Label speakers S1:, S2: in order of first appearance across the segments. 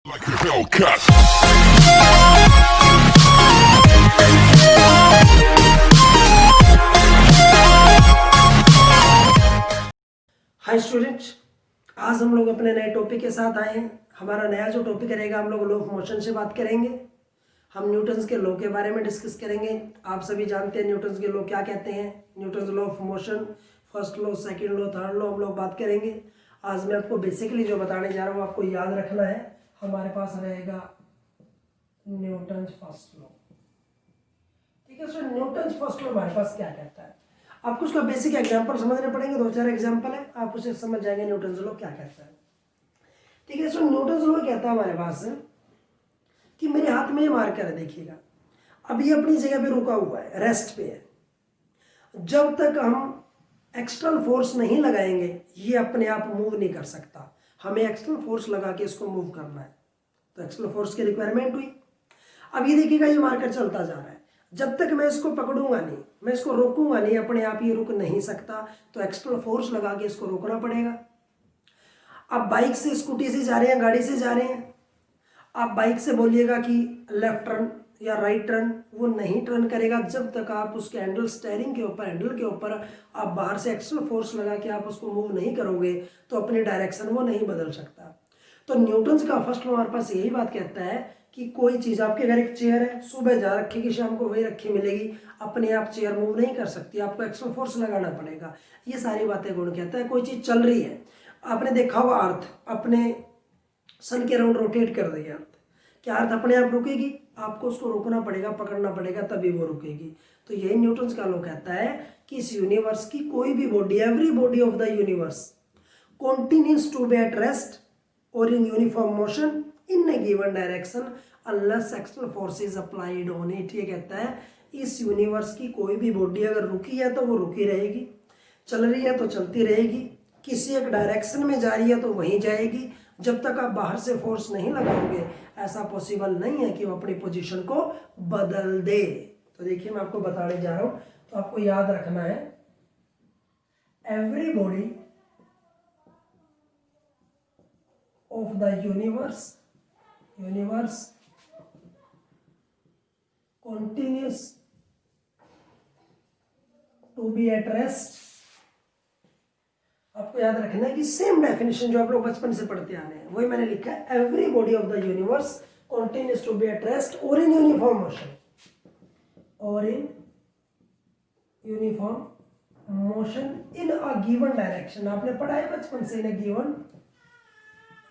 S1: Like a Hellcat.
S2: Hi student, आज हम लोग अपने नए टॉपिक के साथ आए हैं। हमारा नया जो टॉपिक रहेगा, हम लोग लॉ ऑफ मोशन से बात करेंगे। हम न्यूटन्स के लॉ के बारे में डिस्कस करेंगे। आप सभी जानते हैं न्यूटन्स के लॉ क्या कहते हैं। Newton's law of motion, first law, second law, third law हम लोग बात करेंगे। आज मैं आपको बेसिकली जो बताने जा रहा हूँ आपको याद रखना है। हमारे पास रहेगा न्यूटन्स फर्स्ट लॉ। ठीक है सर, न्यूटन्स फर्स्ट लॉ हमारे पास क्या कहता है। आपको उसका बेसिक एग्जांपल समझने पड़ेंगे। 2-4 एग्जांपल है, आप उसे समझ जाएंगे न्यूटन्स लॉ क्या कहता है। ठीक है सर, न्यूटन्स लॉ कहता है हमारे पास कि मेरे हाथ में ये मार्कर है, देखिएगा अब ये अपनी जगह पे रुका हुआ है, रेस्ट पे है। जब तक हम एक्सटर्नल फोर्स नहीं लगाएंगे ये अपने आप मूव नहीं कर सकता। हमें एक्सटर्नल फोर्स लगा के इसको मूव करना है, तो एक्सटर्नल फोर्स की रिक्वायरमेंट हुई। अब ये देखिएगा ये मार्कर चलता जा रहा है। जब तक मैं इसको पकड़ूंगा नहीं, मैं इसको रोकूंगा नहीं, अपने आप ये रुक नहीं सकता, तो एक्सटर्नल फोर्स लगा के इसको रोकना पड़ेगा। आप बाइक से, स्कूटी से जा रहे हैं, गाड़ी से जा रहे हैं, आप बाइक से बोलिएगा कि लेफ्ट टर्न या राइट टर्न, वो नहीं टर्न करेगा जब तक आप उसके हैंडल, स्टेयरिंग के ऊपर, हैंडल के ऊपर आप बाहर से एक्सटर्नल फोर्स लगा के आप उसको मूव नहीं करोगे तो अपनी डायरेक्शन वो नहीं बदल सकता। तो न्यूटन्स का फर्स्ट लॉ हमारे पास यही बात कहता है कि कोई चीज़, आपके घर एक चेयर है, सुबह जा रखी कि शाम को वही रखी मिलेगी, अपने आप चेयर मूव नहीं कर सकती, आपको एक्स्ट्रा फोर्स लगाना पड़ेगा। ये सारी बातें गुण कहता है। कोई चीज़ चल रही है, आपने देखा होगा अर्थ अपने सन के अराउंड रोटेट कर रही है अर्थ, क्या अर्थ अपने आप रुकेगी? आपको उसको रोकना पड़ेगा, पकड़ना पड़ेगा, तभी वो रुकेगी। तो यही न्यूटन्स का लॉ कहता है कि इस यूनिवर्स की कोई भी body, every body of the universe continues to be at rest or in uniform motion in a given direction unless external force is applied on it। ये कहता है इस यूनिवर्स की कोई भी बॉडी अगर रुकी है तो वो रुकी रहेगी, चल रही है तो चलती रहेगी, किसी एक डायरेक्शन में जा रही है तो वहीं जाएगी। जब तक आप बाहर से फोर्स नहीं लगाओगे ऐसा पॉसिबल नहीं है कि वो अपनी पोजीशन को बदल दे। तो देखिए मैं आपको बताने जा रहा हूं, तो आपको याद रखना है every body of the universe continues to be at rest। आपको याद रखना है कि सेम डेफिनेशन जो आप लोग बचपन से पढ़ते आ रहे हैं वही मैंने लिखा है। Every body of the universe continues to be at rest or in uniform motion, or in uniform motion in a given direction। आपने पढ़ा है बचपन से, in a given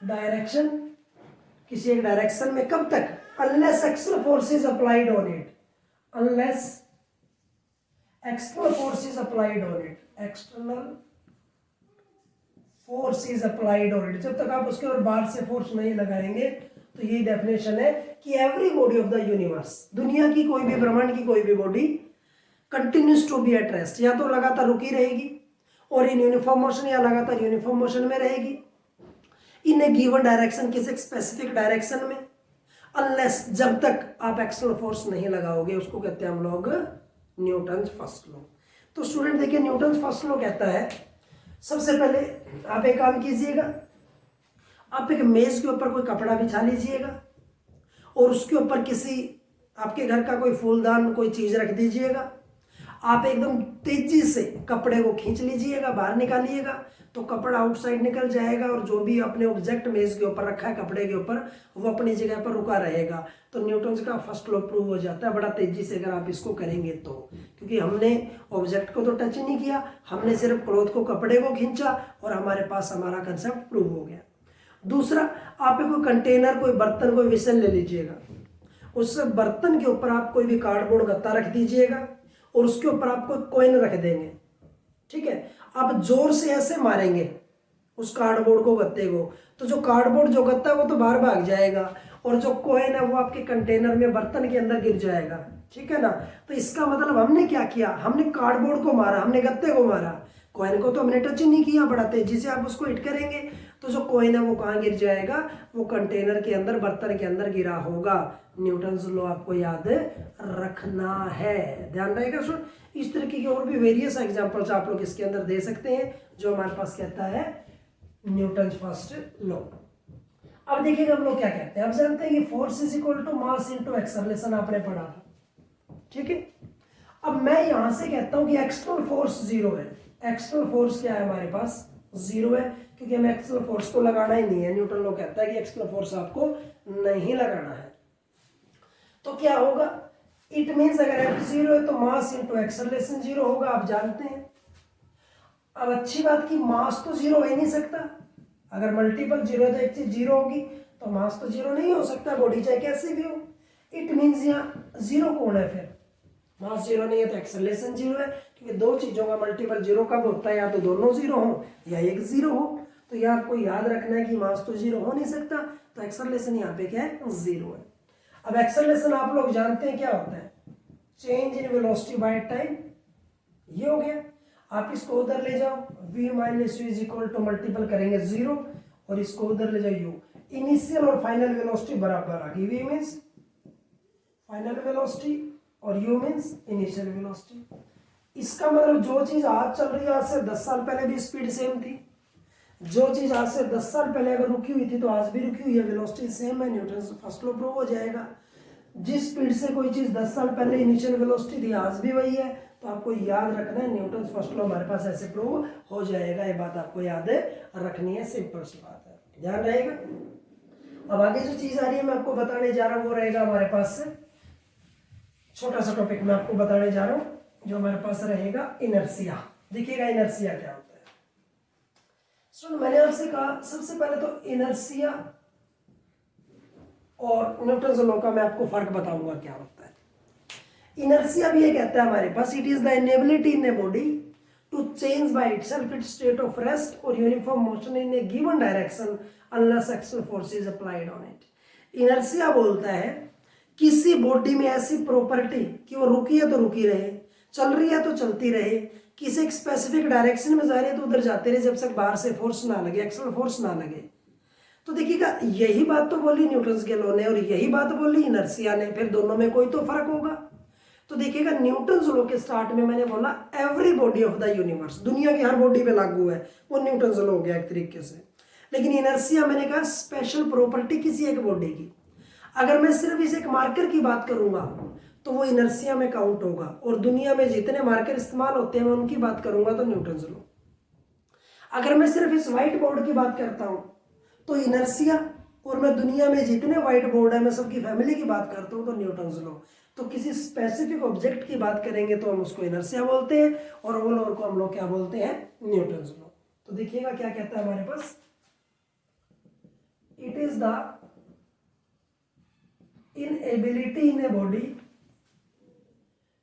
S2: डायरेक्शन, किसी एक डायरेक्शन में। कब तक? Unless external force is applied on it, unless external force is applied on it, external force is applied on it. जब तक आप उसके ऊपर बाहर से फोर्स नहीं लगाएंगे, तो यही डेफिनेशन है कि every body of the universe, दुनिया की कोई भी, ब्रह्मांड की कोई भी body continues to be at rest, या तो लगातार रुकी रहेगी, और इन यूनिफॉर्म मोशन, या लगातार यूनिफॉर्म मोशन में रहेगी इन ए गिवन डायरेक्शन, किसी स्पेसिफिक डायरेक्शन में, अनलेस, जब तक आप एक्सटर्नल फोर्स नहीं लगाओगे। उसको कहते हैं हम लोग न्यूटन्स फर्स्ट लॉ। तो स्टूडेंट देखिए न्यूटन्स फर्स्ट लॉ कहता है, सबसे पहले आप एक काम कीजिएगा, आप एक मेज के ऊपर कोई कपड़ा बिछा लीजिएगा और उसके ऊपर किसी आपके घर का कोई फूलदान, कोई चीज रख दीजिएगा। आप एकदम तेजी से कपड़े को खींच लीजिएगा, बाहर निकालिएगा, तो कपड़ा आउटसाइड निकल जाएगा और जो भी अपने ऑब्जेक्ट मेज के ऊपर रखा है कपड़े के ऊपर, वो अपनी जगह पर रुका रहेगा। तो न्यूटन्स का फर्स्ट लॉ प्रूव हो जाता है बड़ा तेजी से अगर आप इसको करेंगे तो, क्योंकि हमने ऑब्जेक्ट को तो टच नहीं किया, हमने सिर्फ क्लॉथ को, कपड़े को खींचा और हमारे पास हमारा कंसेप्ट प्रूव हो गया। दूसरा, आप कोई कंटेनर, कोई बर्तन, कोई वेसल ले लीजिएगा, उस बर्तन के ऊपर आप कोई भी कार्डबोर्ड गत्ता रख दीजिएगा और उसके ऊपर आप कोई कॉइन रख देंगे। ठीक है, आप जोर से ऐसे मारेंगे उस कार्डबोर्ड को, गत्ते को, तो जो कार्डबोर्ड, जो गत्ता, वो तो बाहर भाग जाएगा और जो कॉइन है वो आपके कंटेनर में, बर्तन के अंदर गिर जाएगा। ठीक है ना। तो इसका मतलब हमने क्या किया, हमने कार्डबोर्ड को मारा, हमने गत्ते को मारा, कॉइन को तो हमने टच नहीं किया। बड़ा तेजी से आप उसको हिट करेंगे तो जो कॉइन है वो कहाँ गिर जाएगा, वो कंटेनर के अंदर, बर्तन के अंदर गिरा होगा। न्यूटन्स लॉ आपको याद रखना है, ध्यान रहेगा सर। इस तरीके के और भी वेरियस एग्जांपल्स आप लोग इसके अंदर दे सकते हैं जो हमारे पास कहता है न्यूटन्स फर्स्ट लॉ। अब देखिएगा हम लोग क्या कहते हैं, अब जानते हैं कि force is equal to mass into acceleration, आपने पढ़ा था, ठीक है। अब मैं यहां से कहता हूं कि एक्सटर्नल फोर्स जीरो है। एक्सटर्नल फोर्स क्या है हमारे पास, जीरो है, क्योंकि हमें एक्सटर्नल फोर्स को लगाना ही नहीं है। न्यूटन लॉ कहता है कि एक्सटर्नल फोर्स आपको नहीं लगाना है। तो क्या होगा, इट मीन्स अगर एफ जीरो है तो मास इंटू एक्सेलरेशन जीरो होगा, आप जानते हैं। अब अच्छी बात की मास तो जीरो हो ही नहीं सकता, अगर मल्टीपल जीरो है तो एक चीज जीरो होगी, तो मास तो जीरो नहीं हो सकता, बॉडी चाहे कैसे भी हो। इट मीन्स यहाँ जीरो कौन है, फिर मास जीरो नहीं है तो एक्सेलरेशन जीरो है, क्योंकि दो चीजों का मल्टीपल जीरो कब होता है, या तो दोनों जीरो हो या एक जीरो हो। तो यहाँ आपको याद रखना है कि मास तो जीरो हो नहीं सकता, तो एक्सेलरेशन यहाँ पे क्या है, जीरो है। अब एक्सेलरेशन आप लोग जानते हैं क्या होता है, change in velocity by time, ये हो गया। आप इसको उधर ले जाओ, v minus u is equal to multiple करेंगे जीरो, और इसको उधर ले जाओ u, इनिशियल और फाइनल वेलोसिटी बराबर आ गई, v मीन्स फाइनल वेलोसिटी और u मीन्स इनिशियल वेलोसिटी। इसका मतलब जो चीज आज चल रही है, आज से 10 साल पहले भी स्पीड सेम थी, जो चीज आज से 10 साल पहले अगर रुकी हुई थी तो आज भी रुकी हुई है, वेलोसिटी सेम है, न्यूटन फर्स्ट लॉ प्रूव हो जाएगा। जिस स्पीड से कोई चीज 10 साल पहले इनिशियल वेलोसिटी थी, आज भी वही है, तो आपको याद रखना है न्यूटन फर्स्ट लॉ हमारे पास ऐसे प्रूव हो जाएगा, ये बात आपको याद रखनी है, सिंपल सी बात है, ध्यान रहेगा। अब आगे जो चीज आ रही है मैं आपको बताने जा रहा हूं, वो रहेगा हमारे पास से छोटा सा टॉपिक मैं आपको बताने जा रहा हूं, जो हमारे पास रहेगा इनर्शिया। देखिएगा इनर्शिया क्या होता है। सुन, मैंने आपसे कहा सबसे पहले तो इनर्शिया और न्यूटन लॉ का मैं आपको फर्क बताऊंगा क्या होता है। इनर्शिया भी ये कहता है हमारे पास, it is the inability in a body to change by itself its state of rest और uniform motion in a given direction unless external force is applied on it. Inertia बोलता है किसी बॉडी में ऐसी प्रॉपर्टी कि वो रुकी है तो रुकी रहे, चल रही है तो चलती रहे, किसी एक स्पेसिफिक डायरेक्शन में जा रही है तो उधर जाते रहे, जब तक बाहर से फोर्स ना लगे, एक्सटर्नल फोर्स ना लगे। तो देखिएगा यही बात तो बोली न्यूटन के लॉ ने और यही बात बोली इनर्शिया ने, फिर दोनों में कोई तो फर्क होगा। तो देखिएगा न्यूटन लॉ के स्टार्ट में मैंने बोला every body of the universe, दुनिया की हर बॉडी पे लागू है, वो न्यूटन लॉ हो गया एक तरीके से। लेकिन इनर्शिया मैंने कहा स्पेशल प्रॉपर्टी किसी एक बॉडी की। अगर मैं सिर्फ इस एक मार्कर की बात करूंगा तो वो इनर्शिया में काउंट होगा, और दुनिया में जितने मार्कर इस्तेमाल होते हैं मैं उनकी बात करूंगा तो न्यूटन लॉ। अगर मैं सिर्फ इस व्हाइट बोर्ड की बात करता हूं तो इनर्शिया, और मैं दुनिया में जितने व्हाइट बोर्ड है मैं सबकी फैमिली की बात करता हूं तो न्यूटन लॉ। तो किसी स्पेसिफिक ऑब्जेक्ट की बात करेंगे तो हम उसको इनर्शिया बोलते हैं, और वो लॉ को हम लोग क्या बोलते हैं, न्यूटन लॉ। तो देखिएगा क्या कहता है हमारे पास, it is the inability in a body,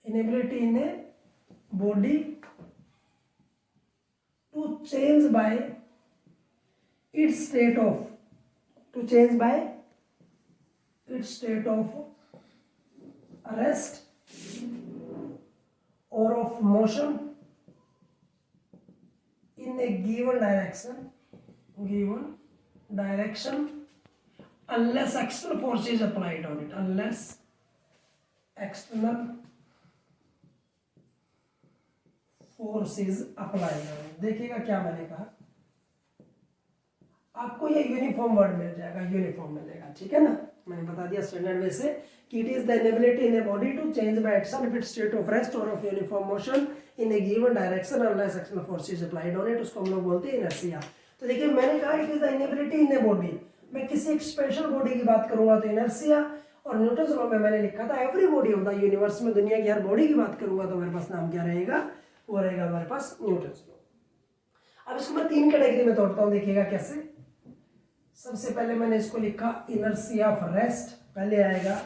S2: inability in a body to change by its state of, to change by its state of rest or of motion in a given direction unless external force is applied on it, unless external force is applied on it। देखिएगा क्या मैंने कहा, आपको ये uniform word मिल जाएगा, uniform मिलेगा, ठीक है ना। मैंने बता दिया स्टैंडर्ड वे से कि it is the inability in a body to change by itself its state of rest और of uniform motion in a given direction unless external force is applied on it, उसको हम लोग बोलते हैं inertia. तो देखिए मैंने कहा it is the inability in a body, मैं किसी एक स्पेशल बॉडी की बात करूंगा तो इनर्शिया, और न्यूटन लॉ में मैंने लिखा था every body of the universe, में दुनिया की हर बॉडी की बात करूंगा तो हमारे पास नाम क्या रहेगा, वो रहेगा हमारे पास न्यूटन लॉ। अब इसको मैं 3 कैटेगरी में तोड़ता हूं, देखिएगा कैसे। सबसे पहले मैंने इसको लिखा इनर्शिया ऑफ रेस्ट, पहले आएगा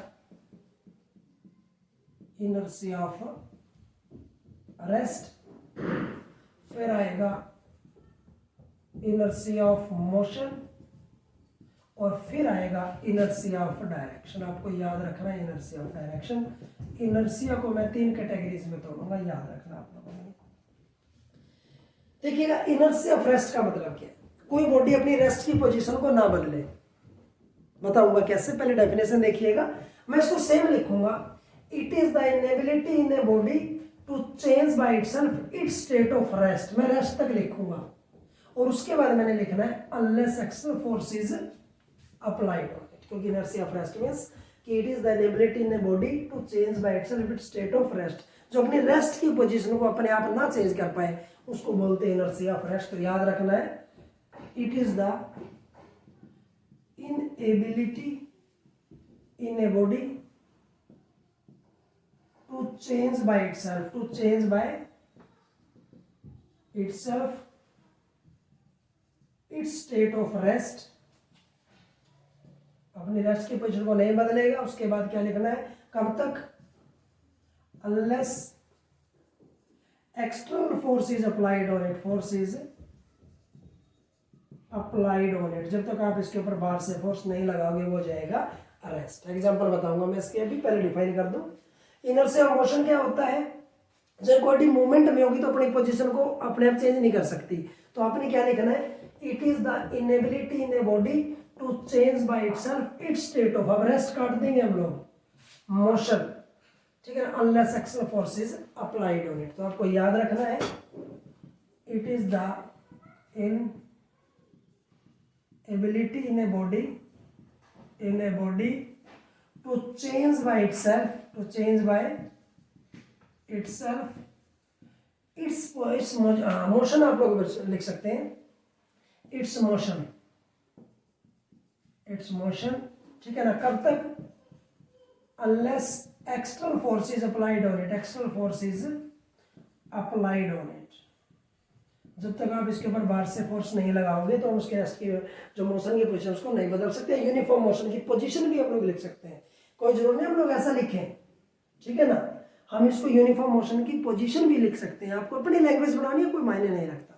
S2: इनर्शिया ऑफ रेस्ट, फिर आएगा इनर्शिया ऑफ मोशन, और फिर आएगा इनर्शिया ऑफ डायरेक्शन। आपको याद रखना है इनर्शिया ऑफ डायरेक्शन। इनर्शिया को मैं 3 कैटेगरीज में तोड़ूंगा, याद रखना आप लोगों ने। देखिएगा इनर्शिया ऑफ रेस्ट का मतलब क्या है, कोई बॉडी अपनी रेस्ट की पोजीशन को ना बदले, बताऊंगा कैसे, पहले डेफिनेशन देखिएगा। मैं इसको सेम लिखूंगा, it is the inability in a body to change by itself its state of rest, मैं रेस्ट तक लिखूंगा, और उसके बाद मैंने लिखना है unless external force is applied on it, क्योंकि इनर्शिया ऑफ रेस्ट मींस कि it is the inability in a body to change by itself its state of rest, जो अपनी रेस्ट की पोजीशन को अपने आप ना चेंज कर पाए उसको बोलते हैं इनर्शिया ऑफ रेस्ट। तो याद रखना है, it is the inability in a body to change by itself, to change by itself its state of rest, अपनी रेस्ट की पोजीशन को नहीं बदलेगा। उसके बाद क्या लिखना है, कब तक, unless external force is applied on it, force is applied on it, जब तक आप इसके ऊपर बाहर से फोर्स नहीं लगाओगे वो जाएगा अरेस्ट। एग्जांपल बताऊंगा मैं इसके, अभी पहले डिफाइन कर दूं। इनर्शिया ऑफ मोशन क्या होता है, जब बॉडी मूवमेंट में होगी तो अपनी पोजीशन को अपने आप चेंज नहीं कर सकती, तो आपने क्या लिखना है, it is the inability in a body to change by itself its state of, अब रेस्ट काट देंगे हम लोग, मोशन, ठीक है, unless external force is applied on it. तो आपको याद रखना है, it is the inability in a body to change by itself, to change by itself its motion, आप लोग लिख सकते हैं इट्स मोशन, इट्स मोशन, ठीक है ना, कब तक, unless external force is applied on it, external force is applied on it, जब तक आप इसके ऊपर बाहर से फोर्स नहीं लगाओगे तो हम उसके रेस्ट की जो मोशन की पोजीशन उसको नहीं बदल सकते। यूनिफॉर्म मोशन की पोजीशन भी हम लोग लिख सकते हैं, कोई जरूर नहीं हम लोग ऐसा लिखें, ठीक है ना, हम इसको यूनिफॉर्म मोशन की पोजीशन भी लिख सकते हैं, आपको अपनी लैंग्वेज बनानी है, कोई मायने नहीं रखता।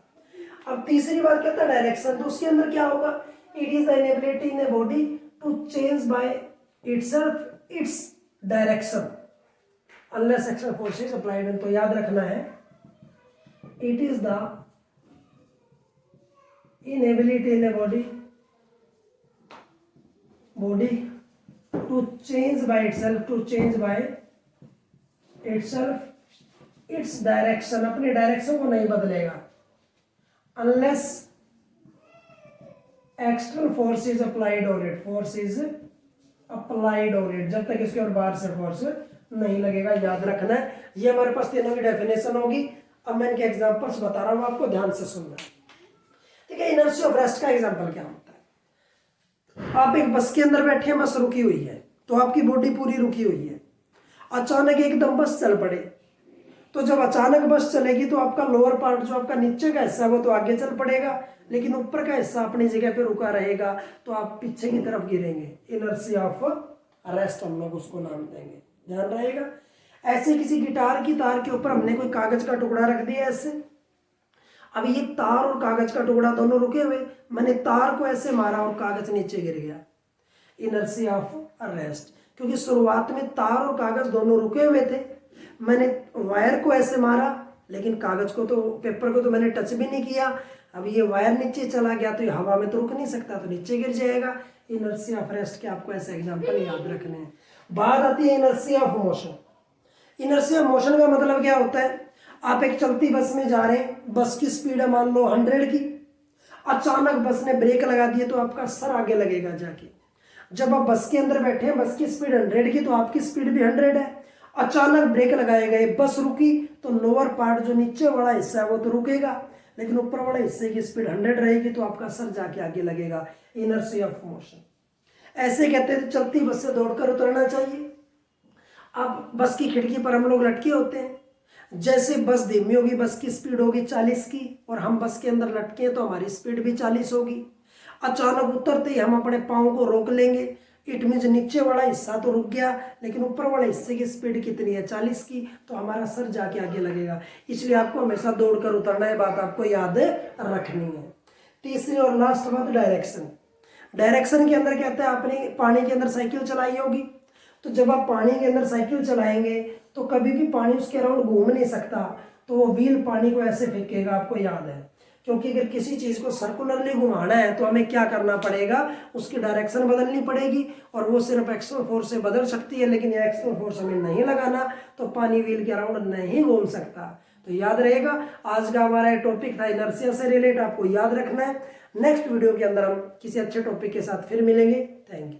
S2: अब तीसरी बात कहता है डायरेक्शन, तो उसके अंदर क्या होगा, it is the inability in a body to change by itself its direction unless external force is applied. तो याद रखना है, it is the inability in a body to change by itself, to change by itself its direction, अपनी direction को नहीं बदलेगा, unless external force is applied on it, force is applied on it, जब तक इसके और बाहर से फोर्स नहीं लगेगा। याद रखना है, ये हमारे पास तीनों की डेफिनेशन होगी। अब मैं इनके एग्जांपल्स बता रहा हूं, आपको ध्यान से सुनना, ठीक है। इनर्शिया ऑफ रेस्ट का एग्जांपल क्या होता है, आप एक बस के अंदर बैठे हैं, बस रुकी हुई है, तो आपकी बॉडी पूरी रुकी हुई है, अचानक एकदम बस चल पड़े, तो जब अचानक बस चलेगी तो आपका लोअर पार्ट, जो आपका नीचे का हिस्सा है वो तो आगे चल पड़ेगा, लेकिन ऊपर का हिस्सा अपनी जगह पे रुका रहेगा, तो आप पीछे की तरफ गिरेंगे। इनर्शिया ऑफ रेस्ट हम लोग उसको नाम देंगे, ध्यान रहेगा। ऐसे किसी गिटार की तार के ऊपर हमने कोई कागज का टुकड़ा रख दिया ऐसे, अब ये तार और कागज का टुकड़ा दोनों रुके हुए, मैंने तार को ऐसे मारा और कागज नीचे गिर गया, इनर्शिया ऑफ रेस्ट, क्योंकि शुरुआत में तार और कागज दोनों रुके हुए थे, मैंने वायर को ऐसे मारा लेकिन कागज को तो, पेपर को तो मैंने टच भी नहीं किया, अब ये वायर नीचे चला गया तो ये हवा में तो रुक नहीं सकता, तो नीचे गिर जाएगा। इनर्शिया ऑफ रेस्ट के आपको ऐसे एग्जांपल याद रखने हैं। बात आती है inertia of motion. Inertia of motion का मतलब क्या होता है, आप एक चलती बस में जा रहे हैं, बस की स्पीड है मान लो 100 की, अचानक बस ने ब्रेक लगा दिए तो आपका सर आगे लगेगा जाके। जब आप बस के अंदर बैठे हैं, बस की स्पीड 100 की, तो आपकी स्पीड भी 100 है, अचानक ब्रेक लगाए गए, बस रुकी, तो लोअर पार्ट जो नीचे वाला हिस्सा है वो तो रुकेगा, लेकिन ऊपर वाले हिस्से की स्पीड 100 रहेगी, तो आपका सर जाके आगे लगेगा। Inertia of motion. ऐसे कहते हैं चलती बस से दौड़कर उतरना चाहिए। अब बस की खिड़की पर हम लोग लटके होते हैं, जैसे बस धीमी होगी, बस की स्पीड होगी 40 की, और हम बस के अंदर लटके हैं तो हमारी स्पीड भी 40 होगी। अचानक उतरते ही हम अपने पाँव को रोक लेंगे, इट मीन्स नीचे वाला हिस्सा तो रुक गया, लेकिन ऊपर वाले हिस्से की स्पीड कितनी है, 40 की, तो हमारा सर जाके आगे लगेगा। इसलिए आपको हमेशा दौड़कर उतरना है, बात आपको याद रखनी है। तीसरी और लास्ट बात, डायरेक्शन। डायरेक्शन के अंदर कहते हैं, आपने पानी के अंदर साइकिल चलाई होगी, तो जब आप पानी के अंदर साइकिल चलाएंगे तो कभी भी पानी उसके अराउंड घूम नहीं सकता, तो वो व्हील पानी को ऐसे फेंकेगा, आपको याद है, क्योंकि अगर किसी चीज़ को सर्कुलरली घुमाना है तो हमें क्या करना पड़ेगा, उसकी डायरेक्शन बदलनी पड़ेगी, और वो सिर्फ एक्सटर्नल फोर्स से बदल सकती है, लेकिन ये एक्सटर्नल फोर्स हमें नहीं लगाना, तो पानी व्हील के अराउंड नहीं घूम सकता। तो याद रहेगा, आज का हमारा टॉपिक था इनर्शिया से रिलेट, आपको याद रखना है। नेक्स्ट वीडियो के अंदर हम किसी अच्छे टॉपिक के साथ फिर मिलेंगे। Thank you.